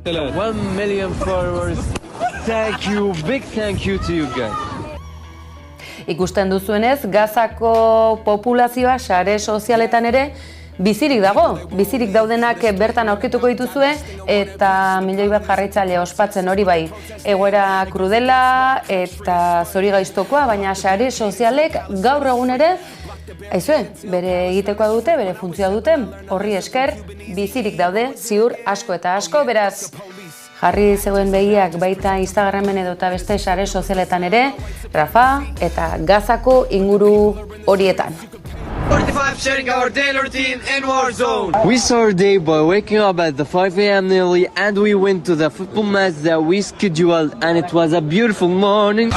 1 million followers. Thank you, big thank you to you guys. Ikusten duzuenez, Gazako populazioa sare sozialetan ere bizirik dago. Bizirik daudenak bertan aurkituko dituzue eta milioi bat jarraitzaile ospatzen hori bai. Egoera krudela eta zorigaiztokoa, baina sare sozialek gaur egun ere aizue, bere egitekoa dute, bere funtzioa dute, horri esker bizirik daude, ziur asko eta asko, beraz jarri zeuen begiak baita Instagramen edo eta beste sare sozialetan ere, Rafa eta Gazako inguru horietan. 45 sharing our daily routine in Warzone. We started our day by waking up at the 5 a.m. nearly, and we went to the football match that we scheduled, and it was a beautiful morning.